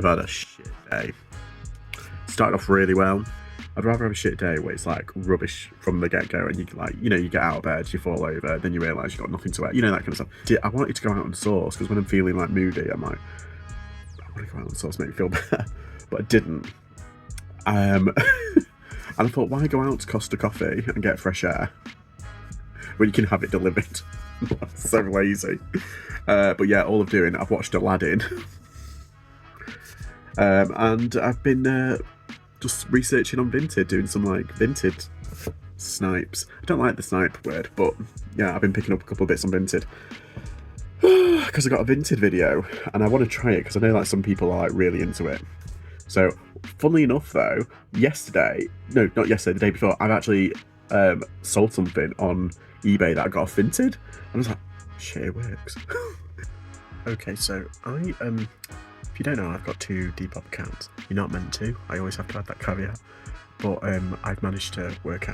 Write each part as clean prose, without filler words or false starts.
had a shit day. Started off really well. I'd rather have a shit day where it's like rubbish from the get-go and you like, you know, you get out of bed, you fall over, then you realise you've got nothing to wear, you know, that kind of stuff. I wanted to go out on sauce because when I'm feeling like moody, I'm like, I want to go out on sauce, make me feel better. But I didn't. And I thought, why go out to Costa Coffee and get fresh air when you can have it delivered? So lazy. But yeah, all I'm doing, I've watched Aladdin. And I've been just researching on Vinted, doing some like Vinted snipes. I don't like the snipe word, but yeah, I've been picking up a couple of bits on Vinted. Because I got a Vinted video and I want to try it because I know like some people are like really into it. So funnily enough though, no, not yesterday, the day before, I've actually sold something on eBay that I got off Vinted. And I was like, shit, it works. Okay, so if you don't know, I've got 2 Depop accounts. You're not meant to. I always have to add that caveat. But I've managed to work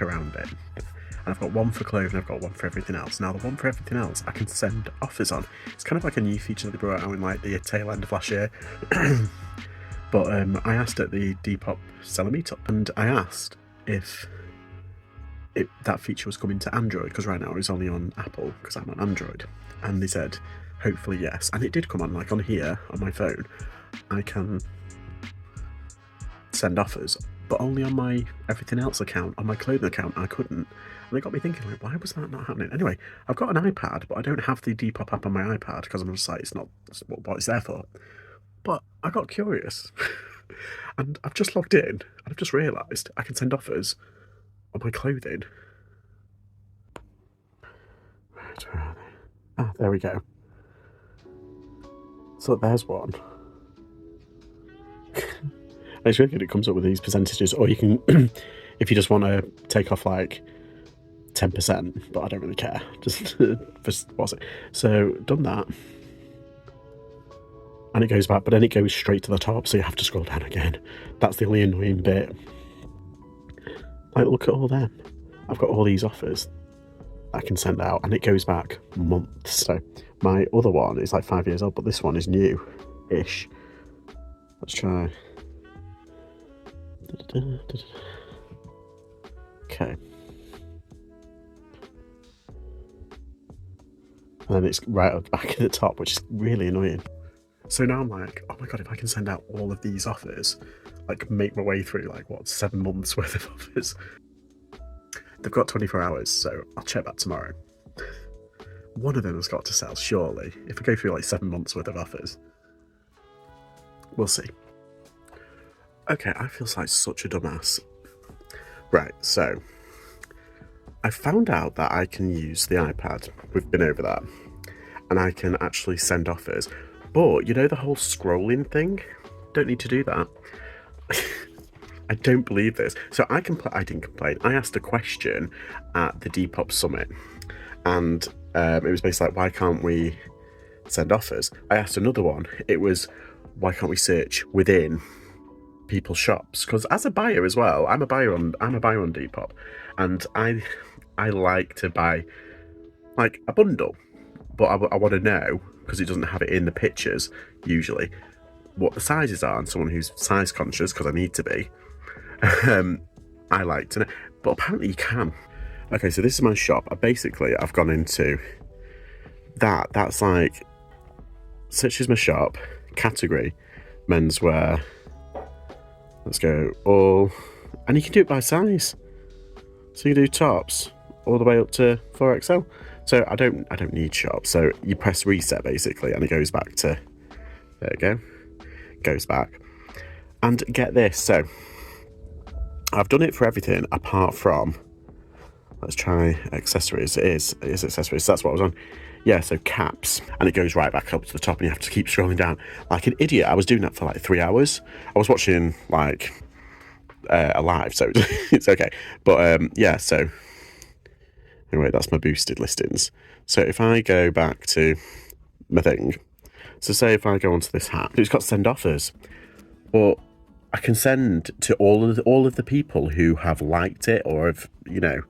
around it. And I've got one for clothing, I've got one for everything else. Now, the one for everything else, I can send offers on. It's kind of like a new feature that they brought out in like the tail end of last year. But I asked at the Depop Seller Meetup, and I asked if that feature was coming to Android, because right now it's only on Apple, because I'm on Android. And they said, hopefully yes. And it did come on, like on here, on my phone. I can send offers, but only on my everything else account. On my clothing account, I couldn't. And it got me thinking, like, why was that not happening? Anyway, I've got an iPad, but I don't have the Depop app on my iPad, because I'm just like, it's not what it's there for. But I got curious. And I've just logged in, and I've just realised I can send offers on my clothing. Right, where are they? Ah, there we go. So there's one. It's really good. It comes up with these percentages, or you can, if you just want to take off like 10%, but I don't really care. Just what's it? So done that, and it goes back, but then it goes straight to the top, so you have to scroll down again. That's the only annoying bit. Like, look at all them. I've got all these offers I can send out, and it goes back months. So my other one is like 5 years old, but this one is new-ish. Let's try. Okay. And then it's right at the back at the top, which is really annoying. So now I'm like, oh my god, if I can send out all of these offers, like make my way through like, what, 7 months worth of offers. They've got 24 hours, so I'll check that tomorrow. One of them has got to sell, surely. If I go through like 7 months worth of offers. We'll see. Okay, I feel like such a dumbass. Right, so I found out that I can use the iPad. We've been over that. And I can actually send offers. But, you know the whole scrolling thing? Don't need to do that. I don't believe this. So I didn't complain. I asked a question at the Depop Summit. And it was basically like, why can't we send offers? I asked another one. It was, why can't we search within people's shops? Because as a buyer as well, I'm a buyer on Depop, and I like to buy like a bundle, but I want to know, because it doesn't have it in the pictures usually, what the sizes are, and someone who's size conscious, because I need to be, I like to know. But apparently you can. Okay, so this is my shop. I've gone into that's like, such as my shop category, menswear. Let's go all, and you can do it by size. So you can do tops all the way up to 4XL. So I don't need shop. So you press reset basically, and it goes back to, there you go, goes back. And get this, so I've done it for everything apart from, let's try accessories. It is accessories. So that's what I was on. Yeah, so caps, and it goes right back up to the top, and you have to keep scrolling down like an idiot. I was doing that for like 3 hours. I was watching like a live, so it's okay. But yeah, so anyway, that's my boosted listings. So if I go back to my thing, so say if I go onto this hat, it's got send offers, but I can send to all of the people who have liked it or have, you know,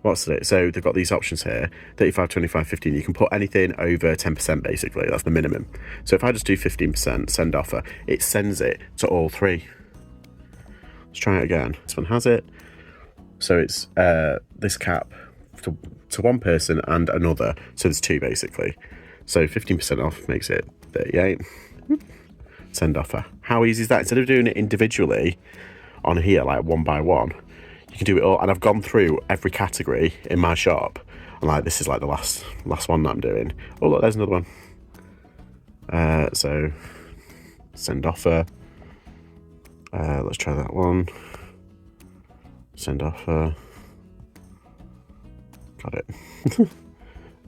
what's it? So they've got these options here, 35, 25, 15. You can put anything over 10% basically, that's the minimum. So if I just do 15% send offer, it sends it to all three. Let's try it again. This one has it. So it's this cap to one person and another. So there's two basically. So 15% off makes it 38. Send offer. How easy is that? Instead of doing it individually on here, like one by one, you can do it all. And I've gone through every category in my shop. And like, this is like the last one that I'm doing. Oh look, there's another one. So send offer. Let's try that one. Send offer. Got it.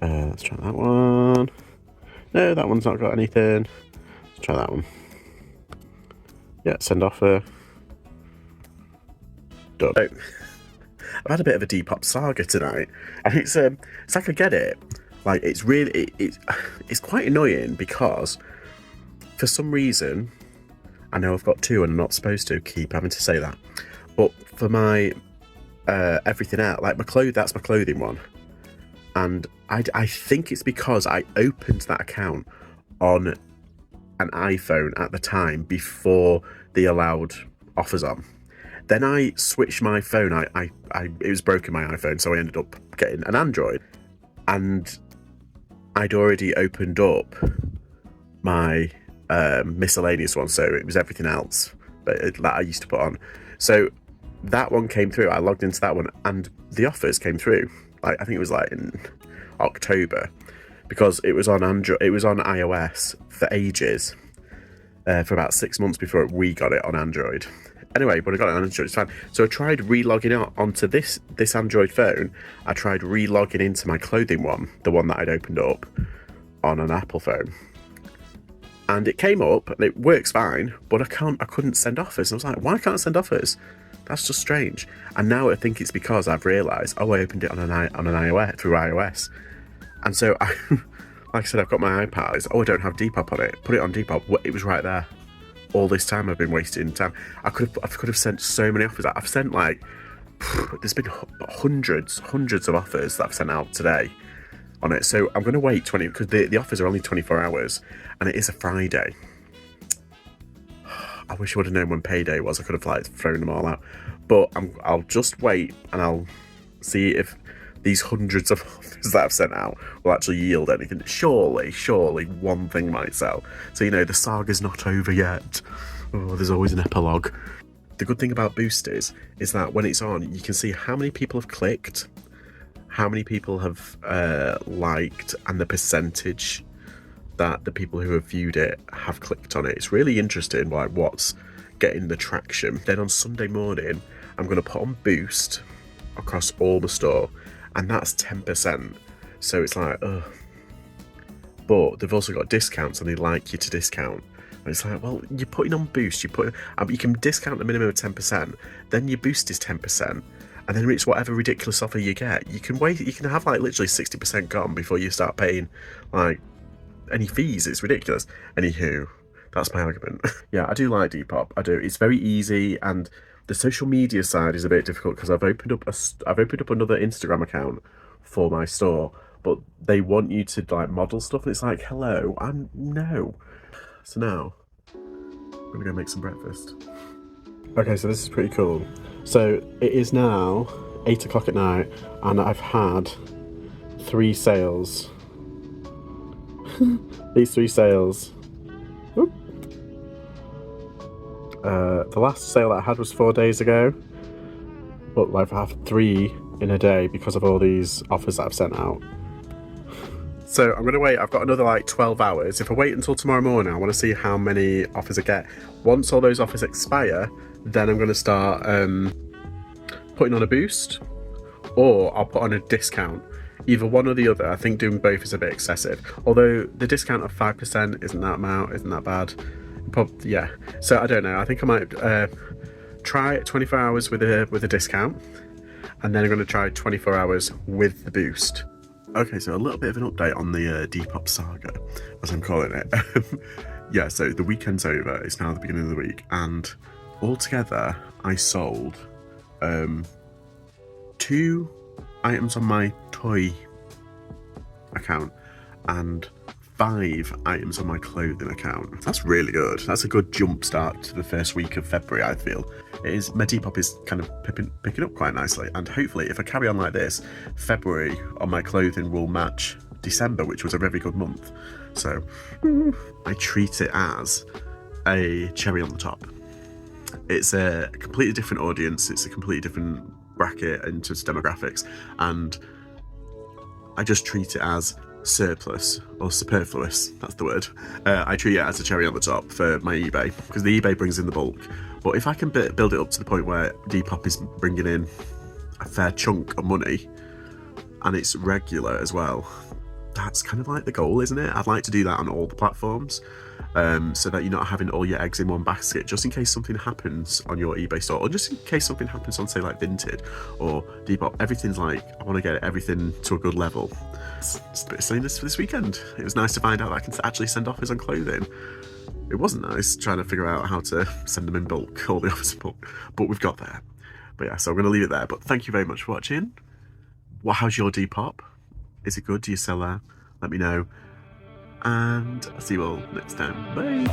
Let's try that one. No, that one's not got anything. Let's try that one. Yeah, send offer. Done. So, I've had a bit of a Depop Saga tonight, and it's like I get it. Like it's really it's quite annoying because for some reason, I know I've got two and I'm not supposed to keep having to say that, but for my everything else, like that's my clothing one, and I think it's because I opened that account on an iPhone at the time before they allowed offers on. Then I switched my phone. It was broken, my iPhone, so I ended up getting an Android, and I'd already opened up my miscellaneous one, so it was everything else that I used to put on. So that one came through. I logged into that one, and the offers came through. Like I think it was like in October, because it was on Android. It was on iOS for ages, for about 6 months before we got it on Android. Anyway, but I got it on Android, it's fine. So I tried re-logging out onto this Android phone. I tried re-logging into my clothing one, the one that I'd opened up on an Apple phone. And it came up, and it works fine, but I couldn't send offers. And I was like, why can't I send offers? That's just strange. And now I think it's because I've realised, I opened it on an iOS, through iOS. And so, like I said, I've got my iPad. I don't have Depop on it. Put it on Depop. It was right there. All this time I've been wasting time. I could have sent so many offers. I've sent like, there's been hundreds of offers that I've sent out today on it. So I'm going to wait 20, because the offers are only 24 hours, and it is a Friday. I wish I would have known when payday was. I could have like thrown them all out. But I'll just wait, and I'll see if these hundreds of offers that I've sent out will actually yield anything. Surely one thing might sell. So, the saga's not over yet. Oh, there's always an epilogue. The good thing about Boost is that when it's on, you can see how many people have clicked, how many people have liked, and the percentage that the people who have viewed it have clicked on it. It's really interesting, like what's getting the traction. Then on Sunday morning, I'm going to put on Boost across all the store, and that's 10%. So it's like, ugh. But they've also got discounts, and they like you to discount. And it's like, well, you're putting on Boost, you can discount the minimum of 10%, then your Boost is 10%, and then it's whatever ridiculous offer you get. You can have like literally 60% gone before you start paying like any fees. It's ridiculous. Anywho, that's my argument. Yeah, I do like Depop. I do. It's very easy, and the social media side is a bit difficult because I've opened up another Instagram account for my store, but they want you to like model stuff, and it's like, hello, no. So now I'm gonna go make some breakfast. Okay, so this is pretty cool. So it is now 8 o'clock at night, and I've had 3 sales. These 3 sales. Oop. The last sale that I had was 4 days ago, but I've had 3 in a day because of all these offers that I've sent out. So I'm going to wait. I've got another like 12 hours. If I wait until tomorrow morning, I want to see how many offers I get. Once all those offers expire, then I'm going to start putting on a Boost, or I'll put on a discount. Either one or the other. I think doing both is a bit excessive. Although the discount of 5% isn't that bad. Yeah. So I don't know. I think I might try 24 hours with a discount, and then I'm going to try 24 hours with the Boost. Okay, so a little bit of an update on the Depop Saga, as I'm calling it. Yeah, so the weekend's over. It's now the beginning of the week, and altogether I sold 2 items on my toy account and 5 items on my clothing account. That's really good. That's a good jump start to the first week of February, I feel. It is, my Depop is kind of picking up quite nicely, and hopefully if I carry on like this, February on my clothing will match December, which was a very good month. So I treat it as a cherry on the top. It's a completely different audience, it's a completely different bracket in terms of demographics, and I just treat it as surplus or superfluous, that's the word. I treat it as a cherry on the top for my eBay, because the eBay brings in the bulk. But if I can build it up to the point where Depop is bringing in a fair chunk of money and it's regular as well, that's kind of like the goal, isn't it? I'd like to do that on all the platforms, so that you're not having all your eggs in one basket, just in case something happens on your eBay store, or just in case something happens on, say, like Vinted or Depop. Everything's like, I want to get everything to a good level. Just a bit of silliness for this weekend. It was nice to find out that I can actually send offers on clothing. It wasn't nice trying to figure out how to send them in bulk, all the offers in bulk, but we've got there. But yeah, so I'm going to leave it there. But thank you very much for watching. How's your Depop? Is it good? Do you sell there? Let me know. And I'll see you all next time. Bye!